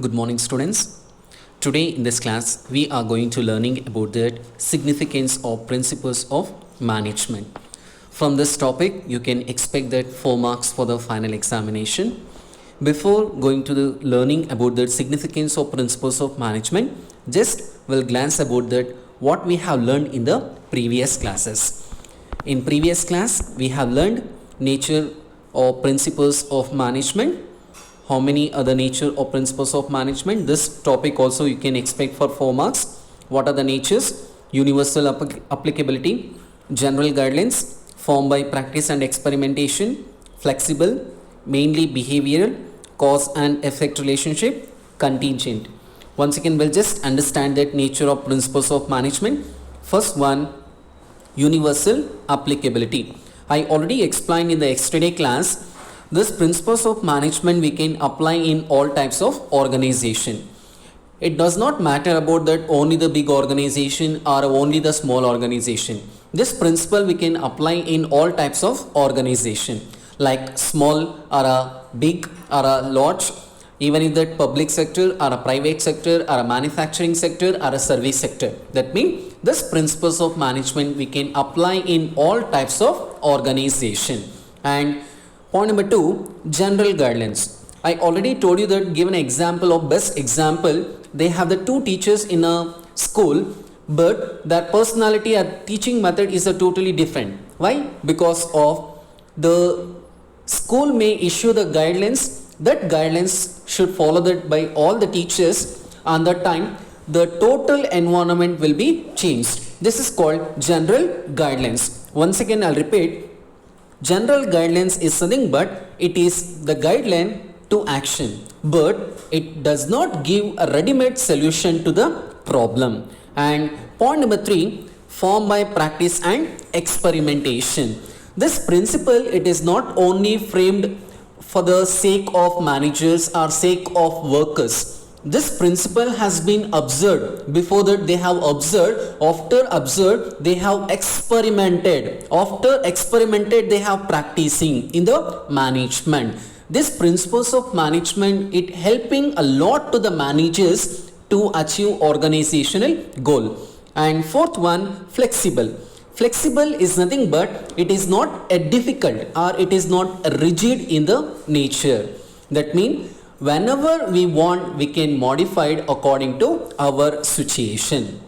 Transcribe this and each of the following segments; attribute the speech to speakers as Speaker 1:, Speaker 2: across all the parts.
Speaker 1: Good morning, students. Today in this class, we are going to learning about the significance of principles of management. From this topic, you can expect that 4 marks for the final examination. Before going to the learning about the significance of principles of management, just we'll glance about that what we have learned in the previous classes. In previous class, we have learned nature or principles of management. How many other nature or principles of management? This topic also you can expect for 4 marks. What are the natures? Universal applicability, general guidelines, formed by practice and experimentation, flexible, mainly behavioral, cause and effect relationship, contingent. Once again, we'll just understand that nature of principles of management. First one, universal applicability. I already explained in the yesterday class. This principles of management we can apply in all types of organization. It does not matter about that only the big organization or only the small organization. This principle we can apply in all types of organization, like small or a big or a large, even in that public sector or a private sector or a manufacturing sector or a service sector. That means this principles of management we can apply in all types of organization. And point number 2, general guidelines. I already told you that given an example of best example, they have the 2 teachers in a school, but their personality or teaching method is a totally different. Why? Because of the school may issue the guidelines, that guidelines should follow that by all the teachers, and that time the total environment will be changed. This is called general guidelines. Once again, I'll repeat. General guidelines is nothing but it is the guideline to action, but it does not give a ready-made solution to the problem. And point number 3, formed by practice and experimentation. This principle, it is not only framed for the sake of managers or sake of workers. This principle has been observed. Before that they have observed, after observed they have experimented, after experimented they have practicing in the management. This principles of management, it helping a lot to the managers to achieve organizational goal. And fourth one, flexible. Flexible is nothing but it is not a difficult or it is not rigid in the nature. That means whenever we want, we can modify it according to our situation.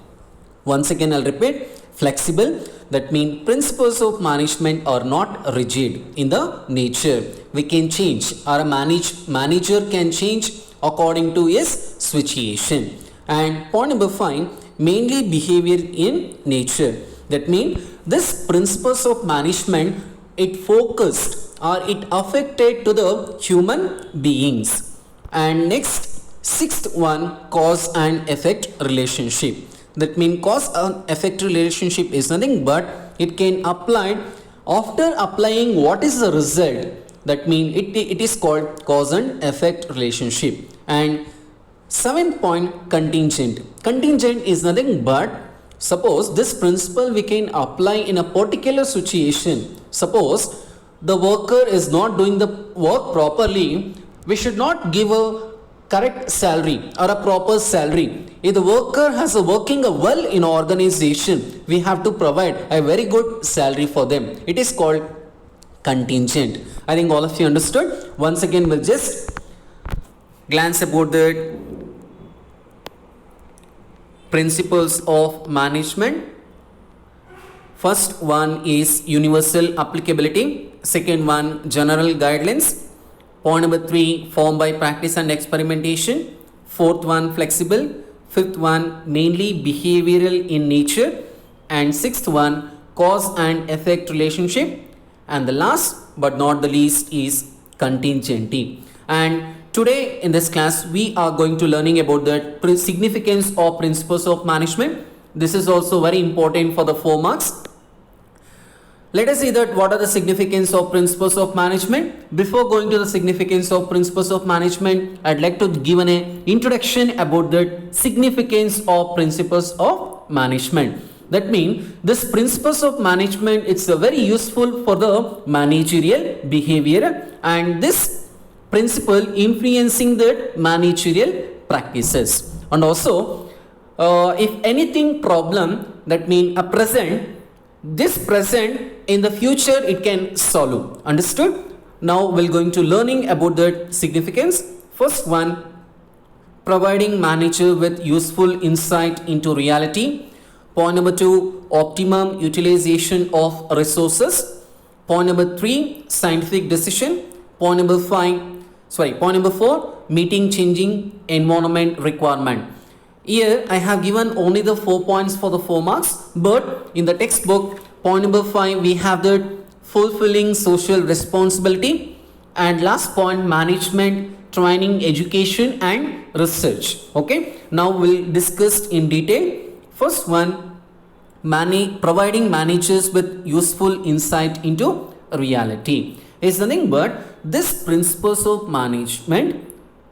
Speaker 1: Once again, I'll repeat, flexible. That means principles of management are not rigid in the nature. We can change, or a manager can change according to his situation. And point number 5, mainly behavior in nature. That means this principles of management, it focused or it affected to the human beings. And next, 6th one, cause and effect relationship. That means cause and effect relationship is nothing but it can apply after applying what is the result. That means it is called cause and effect relationship. And 7th point, contingent. Contingent is nothing but suppose this principle we can apply in a particular situation. Suppose the worker is not doing the work properly, we should not give a correct salary or a proper salary. If the worker has a working well in an organization, we have to provide a very good salary for them. It is called contingent. I think all of you understood. Once again, we'll just glance about the principles of management. First one is universal applicability. Second one, general guidelines. Point number 3, formed by practice and experimentation. Fourth one, flexible. Fifth one, mainly behavioral in nature. And sixth one, cause and effect relationship. And the last but not the least is contingency. And today in this class, we are going to learning about the significance of principles of management. This is also very important for the 4 marks. Let us see that what are the significance of principles of management. Before going to the significance of principles of management, I'd like to give an introduction about the significance of principles of management. That means this principles of management, it's very useful for the managerial behavior, and this principle influencing that managerial practices. And also, if anything problem, that mean a present, this present in the future it can solve. Understood? Now we're going to learning about the significance. First one, providing manager with useful insight into reality. Point number 2, optimum utilization of resources. Point number 3, scientific decision. Point number 4, meeting changing environment requirement. Here I have given only the 4 points for the 4 marks, but in the textbook, point number 5, we have the fulfilling social responsibility, and last point, management, training, education and research. Okay, now we'll discuss in detail. First one, providing managers with useful insight into reality is nothing but this principles of management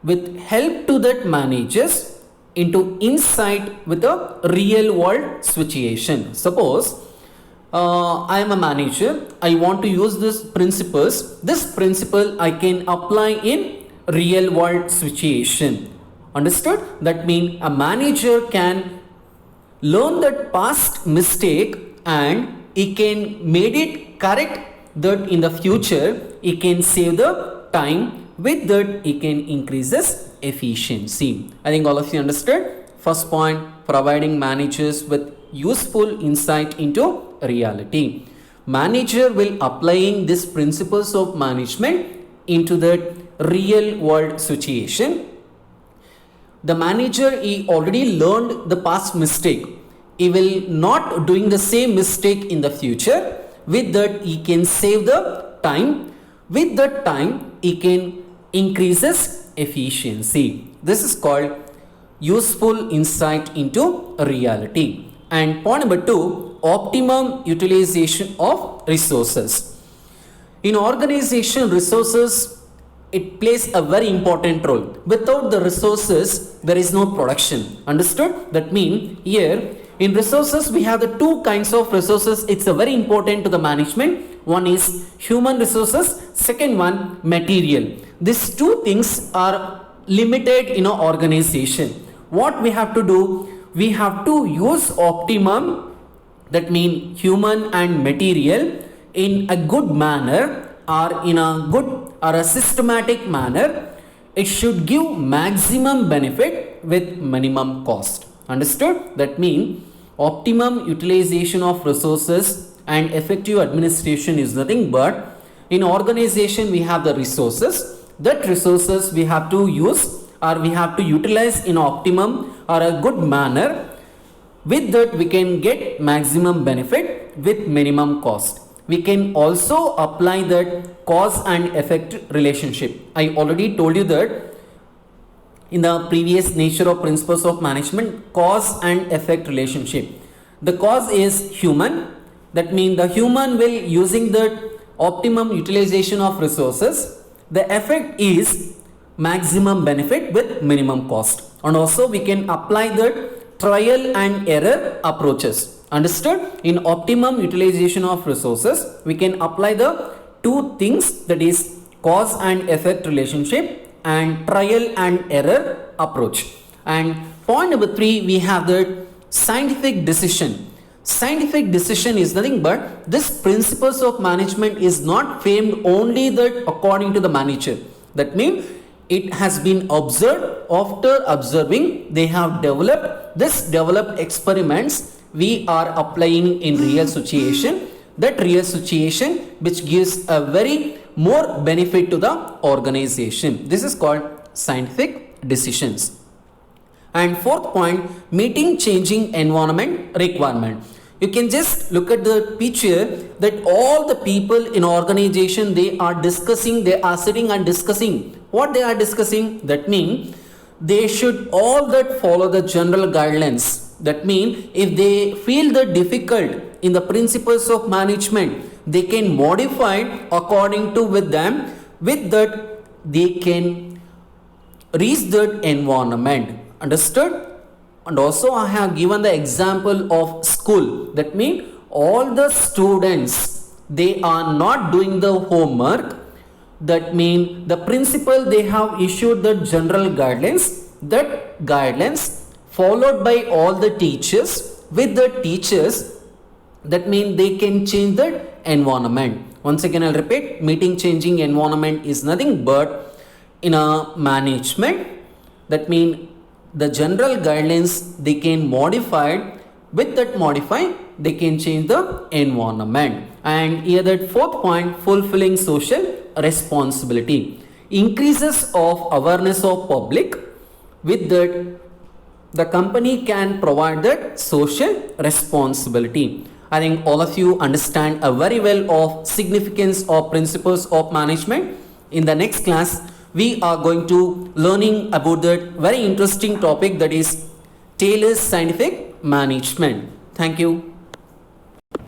Speaker 1: with help to that managers into insight with a real world situation. Suppose I am a manager, I want to use this principles. This principle I can apply in real world situation. Understood? That means a manager can learn that past mistake and he can made it correct, that in the future he can save the time, with that he can increase his efficiency. I think all of you understood. First point, providing managers with useful insight into reality. Manager will applying these principles of management into the real world situation. The manager, he already learned the past mistake. He will not doing the same mistake in the future. With that he can save the time. With that time he can increase his efficiency. This is called useful insight into reality. And point number 2, optimum utilization of resources. In organization, resources, it plays a very important role. Without the resources, there is no production. Understood? That means here in resources we have the 2 kinds of resources. It's a very important to the management. One is human resources, second one material. These 2 things are limited in an organization. What we have to do? We have to use optimum, that means human and material, in a good manner or in a good or a systematic manner. It should give maximum benefit with minimum cost. Understood? That means optimum utilization of resources and effective administration is nothing but, in organization we have the resources. That resources we have to use or we have to utilize in optimum or a good manner. With that we can get maximum benefit with minimum cost. We can also apply that cause and effect relationship. I already told you that in the previous nature of principles of management, cause and effect relationship. The cause is human. That means the human will using the optimum utilization of resources. The effect is maximum benefit with minimum cost. And also we can apply the trial and error approaches. Understood? In optimum utilization of resources, we can apply the 2 things, that is cause and effect relationship and trial and error approach. And point number 3, we have the scientific decision. Scientific decision is nothing but this principles of management is not framed only that according to the manager. That means it has been observed. After observing, they have developed experiments we are applying in real situation. That real situation which gives a very more benefit to the organization. This is called scientific decisions. And fourth point, meeting changing environment requirement. You can just look at the picture that all the people in organization, they are discussing, they are sitting and discussing. What they are discussing? That means they should all that follow the general guidelines. That means if they feel the difficult in the principles of management, they can modify according to with them. With that they can reach that environment. Understood? And also I have given the example of school. That means all the students, they are not doing the homework. That means the principal, they have issued the general guidelines. that guidelines followed by all the teachers with the teachers, that means they can change the environment. Once again I'll repeat, meeting changing environment is nothing but in a management, that means the general guidelines they can modify, with that modify they can change the environment. And here that fourth point, fulfilling social responsibility, increases of awareness of public, with that the company can provide that social responsibility. I think all of you understand very well of significance of principles of management. In the next class we are going to learning about that very interesting topic, that is Taylor's scientific management. Thank you.